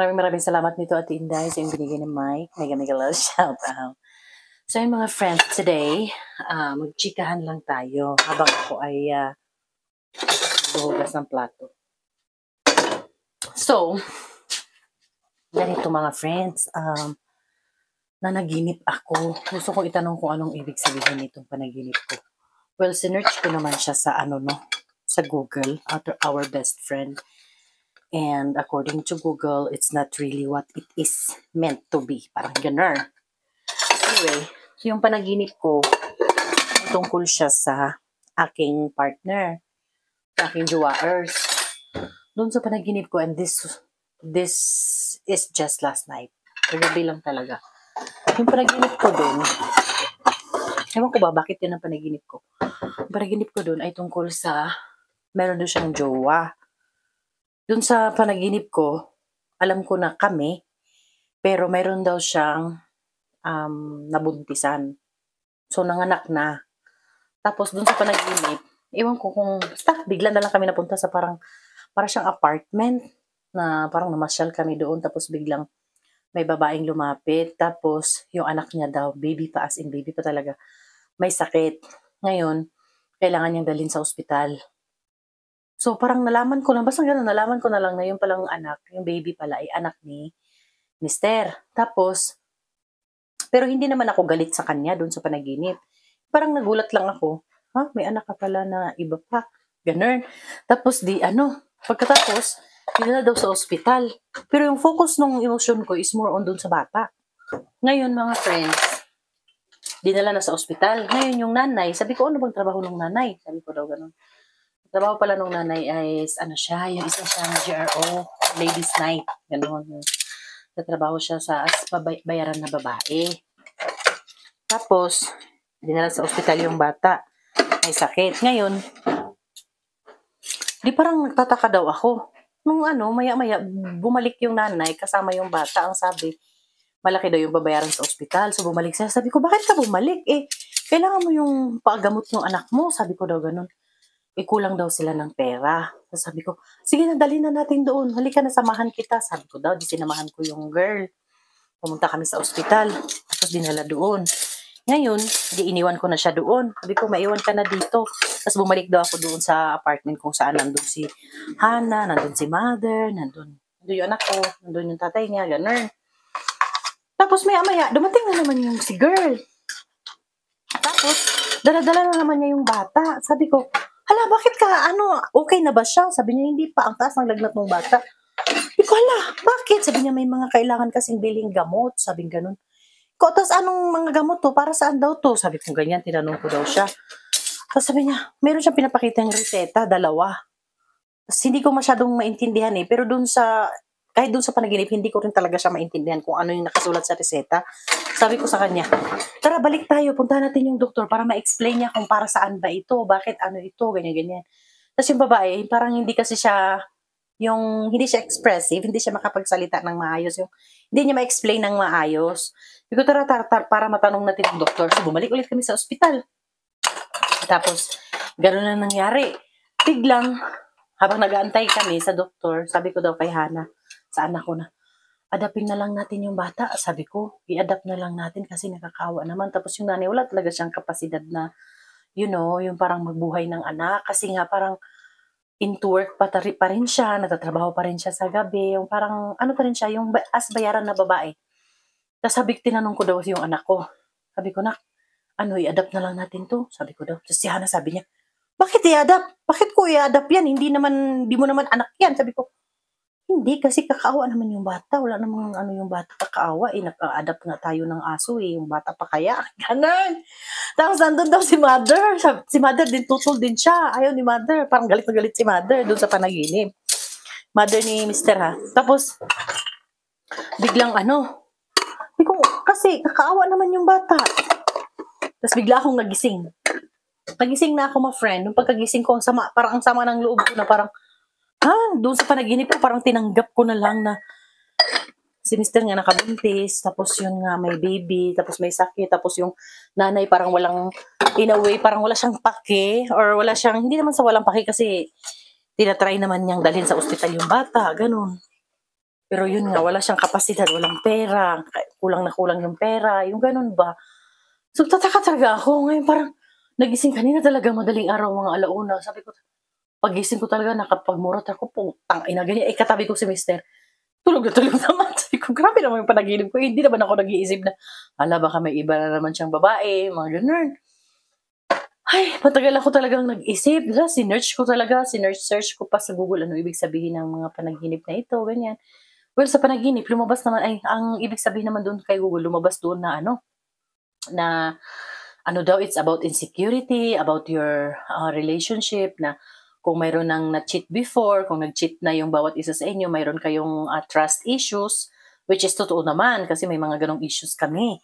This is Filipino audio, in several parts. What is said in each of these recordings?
Maraming salamat nito Ate Inday sa yung binigay ni Mike. Mega love shout out. So yun mga friends, today, magchikahan lang tayo habang ako ay buhugas ng plato. So, ganito mga friends, nanaginip ako. Gusto ko itanong kung anong ibig sabihin nitong panaginip ko. Well, sinearch ko naman siya sa sa Google, our best friend. And according to Google, it's not really what it is meant to be. Parang ganun. Anyway, yung panaginip ko, tungkol siya sa aking partner, sa aking jowaers. Doon sa panaginip ko, and this is just last night. Kagabi lang talaga. Yung panaginip ko doon, ewan ko ba bakit yun ang panaginip ko. Yung panaginip ko doon ay tungkol sa meron doon siyang jowa. Doon sa panaginip ko, alam ko na kami, pero meron daw siyang nabuntisan. So, nanganak na. Tapos, dun sa panaginip, ewan ko kung, bigla na lang kami napunta sa para siyang apartment, na parang namasyal kami doon, tapos biglang may babaeng lumapit, tapos yung anak niya daw, baby pa, as in baby pa talaga, may sakit. Ngayon, kailangan niyang dalhin sa ospital. So, parang nalaman ko lang na yung palang anak, yung baby pala ay anak ni Mister. Tapos, pero hindi naman ako galit sa kanya doon sa panaginip. Parang nagulat lang ako. May anak ka pala na iba pa. Ganun. Tapos pagkatapos, dinala daw sa ospital. Pero yung focus ng emotion ko is more on doon sa bata. Ngayon mga friends, dinala na sa ospital. Ngayon yung nanay, sabi ko, ano bang trabaho ng nanay? Sabi ko daw ganun. Trabaho pala ng nanay ay yung isa siyang GRO, ladies night. Ganun. Trabaho siya sa bayaran na babae. Tapos, dinala sa ospital yung bata. May sakit. Ngayon, di parang nagtataka daw ako. Nung maya-maya, bumalik yung nanay kasama yung bata. Ang sabi, malaki daw yung babayaran sa ospital. So, bumalik siya. Sabi ko, bakit ka bumalik? Kailangan mo yung paagamot ng anak mo. Sabi ko daw ganun. Kulang daw sila ng pera. So, sabi ko, sige na, dalhin na natin doon. Halika na, samahan kita. Sabi ko daw, di sinamahan ko yung girl. Pumunta kami sa ospital. Tapos dinala doon. Ngayon, di iniwan ko na siya doon. Sabi ko, maiwan ka na dito. Tapos bumalik daw ako doon sa apartment kung saan nandun si Hana, nandun si Mother, nandun yung anak ko, nandun yung tatay niya, ganun. Tapos maya-maya, dumating na naman yung si girl. Tapos, dala-dala na naman niya yung bata. Sabi ko, hala, bakit ka, okay na ba siya? Sabi niya, hindi pa, ang taas ng lagnat ng bata. Sabi ko, hala, bakit? Sabi niya, may mga kailangan kasing biling gamot. Sabi ganun. Tapos anong mga gamot to? Para saan daw to? Sabi ko, ganyan, tinanong ko daw siya. Tapos sabi niya, meron siyang pinapakita yung reseta, 2. Tapos hindi ko masyadong maintindihan pero kahit dun sa panaginip, hindi ko rin talaga siya maintindihan kung ano yung nakasulat sa reseta. Sabi ko sa kanya, tara balik tayo, punta natin yung doktor para ma-explain niya kung para saan ba ito, bakit ito, ganyan-ganyan. Tapos yung babae, parang hindi kasi siya, hindi siya expressive, hindi siya makapagsalita ng maayos, hindi niya ma-explain ng maayos. Sabi ko, tara, para matanong natin yung doktor. So bumalik ulit kami sa ospital. Tapos, gano'n na nangyari. Biglang, habang nag-aantay kami sa doktor, sabi ko daw kay Hana, sa anak ko na, adapin na lang natin yung bata. Sabi ko, i-adapt na lang natin kasi nakakawa naman. Tapos yung nanay, wala talaga siyang kapasidad na, yung parang magbuhay ng anak. Kasi nga parang into work pa rin siya, natatrabaho pa rin siya sa gabi. Yung parang, pa rin siya, yung bayaran na babae. Tapos tinanong ko daw yung anak ko. Sabi ko, i-adapt na lang natin to. Sabi ko daw. Tapos si Hana sabi niya, bakit i-adapt? Bakit ko i-adapt yan? Hindi mo naman anak yan. Sabi ko, hindi, kasi kakaawa naman yung bata. Wala namang yung bata kakaawa. Naka-adapt nga tayo ng aso yung bata pa kaya. Ganun. Tapos nandun daw si Mother. Si Mother din, tutol din siya. Ayaw ni Mother. Parang galit na galit si Mother doon sa panaginip. Mother ni Mr. Tapos, biglang kasi kakaawa naman yung bata. Tapos bigla akong nagising. Nagising na ako, friend. Nung pagkagising ko, parang ang sama ng loob ko na parang, doon sa panaginip ko, parang tinanggap ko na lang na si Mr. nga nakabuntis, tapos yun nga may baby, tapos may sakit, tapos yung nanay parang in a way, parang wala siyang pake, or hindi naman sa walang pake kasi tinatry naman niyang dalhin sa ospital yung bata, ganun. Pero yun nga, wala siyang kapasidad, walang pera, kulang na kulang yung pera, yung ganun ba. So, tataka talaga ako. Ngayon parang nagising kanina talaga madaling araw, mga alauna. Sabi ko, pagising ko talaga, nakapagmurat ako, putang ina, ganyan. Eh, katabi ko si mister. Tulog na tulog naman. Sabi ko, grabe naman yung panaginip ko. Hindi naman ako nag-iisip na, ala, baka may iba na naman siyang babae, mga ganun. Ay, matagal ako talagang nag-isip. Sinearch ko talaga, search ko pa sa Google ano ibig sabihin ng mga panaginip na ito, ganyan. Well, sa panaginip, lumabas naman, ay, ang ibig sabihin naman doon kay Google, lumabas doon na ano daw, it's about insecurity, about your relationship, na kung mayroon nang na-cheat before, kung nag-cheat na yung bawat isa sa inyo, mayroon kayong trust issues, which is totoo naman kasi may mga ganong issues kami.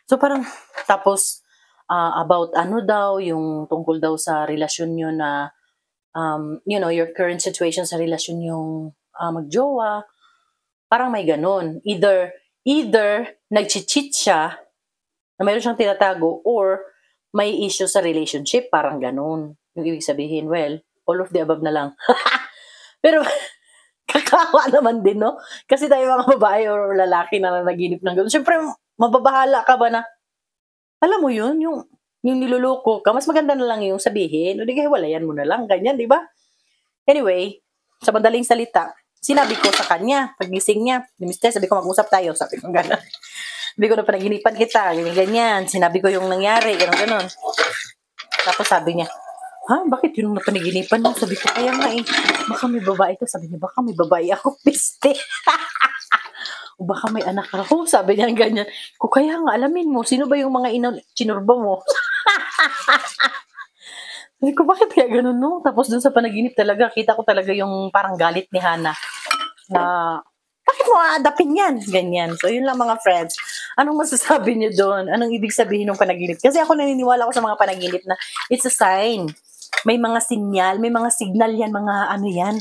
So parang, tapos, about ano daw, yung tungkol daw sa relasyon nyo na, your current situation sa relasyon yung magjowa, parang may ganon. Either nag-cheat siya, na mayroon siyang tinatago, or may issue sa relationship, parang ganon. Yung ibig sabihin, well, all of the above na lang. Pero, kakawa naman din, no? Kasi tayo mga babae or lalaki na nanaginip ng gano'n. Siyempre, mababahala ka ba na, alam mo yun, yung niluloko ka, mas maganda na lang yung sabihin, o di kaya walayan mo na lang, ganyan, di ba? Anyway, sa madaling salita, sinabi ko sa kanya, pagising niya, mister, sabi ko, mag-usap tayo, sabi ko gano'n. Sabi ko na panaginipan kita, ganyan, sinabi ko yung nangyari, gano'n. Tapos sabi niya, bakit yun napanaginipan mo? Sabi ko, kaya nga baka may babae ka. Sabi niya, baka may babae ako, piste. O baka may anak ako, sabi niya ganyan. Kaya nga, alamin mo, sino ba yung mga chinurba mo? Sabi ko, bakit kaya ganun, no? Tapos dun sa panaginip talaga, kita ko talaga yung parang galit ni Hana na, bakit mo aadapin yan? Ganyan. So, yun lang mga friends. Anong masasabi niyo doon? Anong ibig sabihin ng panaginip? Kasi ako naniniwala ko sa mga panaginip na it's a sign. May mga sinyal, may mga signal yan, mga ano yan.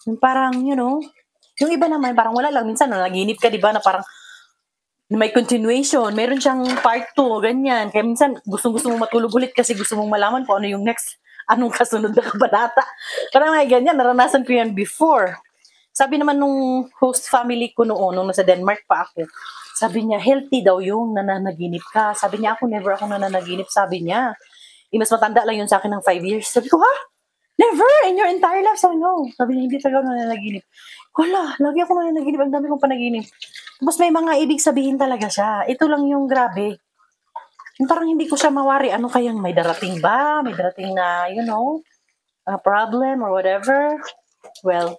Yung parang, yung iba naman, parang wala lang. Minsan, naginip ka, di ba, na parang may continuation. Meron siyang part 2, ganyan. Kaya minsan, gusto mo matulog ulit kasi gusto mong malaman kung ano yung next, anong kasunod na kabanata. Parang may ganyan, naranasan ko yan before. Sabi naman nung host family ko noon, nung nasa Denmark pa ako, sabi niya, healthy daw yung nananaginip ka. Sabi niya, never ako nananaginip, sabi niya. Mas matanda lang yun sa akin ng 5 years. Sabi ko, never in your entire life. Sabi, no. Sabi niya, hindi talaga ako nananaginip. Wala, lagi ako nananaginip. Ang dami kong panaginip. Tapos may mga ibig sabihin talaga siya. Ito lang yung grabe. Yung parang hindi ko siya mawari. Ano kayang may darating ba? May darating na, a problem or whatever. Well,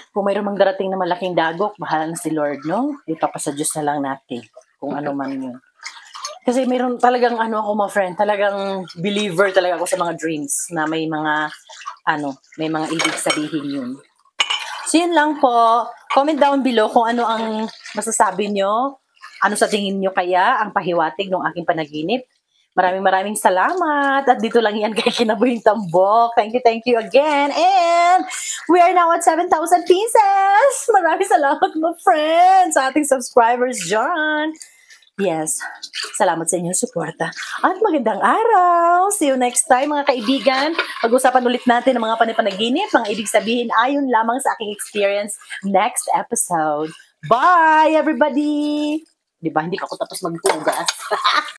kung mayroon mang darating na malaking dagok, bahala na si Lord, no? Ipapasa Diyos na lang natin kung ano man yun. Kasi mayroon talagang ako, my friend, talagang believer talaga ako sa mga dreams na may mga ibig sabihin yun. So yun lang po. Comment down below kung ano ang masasabi nyo. Ano sa tingin nyo kaya ang pahiwatig ng aking panaginip. Maraming salamat. At dito lang yan kay Kinabuhing Tambok. Thank you again. And we are now at 7,000 pieces. Maraming salamat, my friends, sa ating subscribers dyan. Yes, salamat sa inyong suporta. At magandang araw! See you next time, mga kaibigan. Pag-usapan ulit natin ng mga panipanaginip, mga ibig sabihin ayon lamang sa aking experience next episode. Bye, everybody! Diba, hindi pa ako tapos maghugas.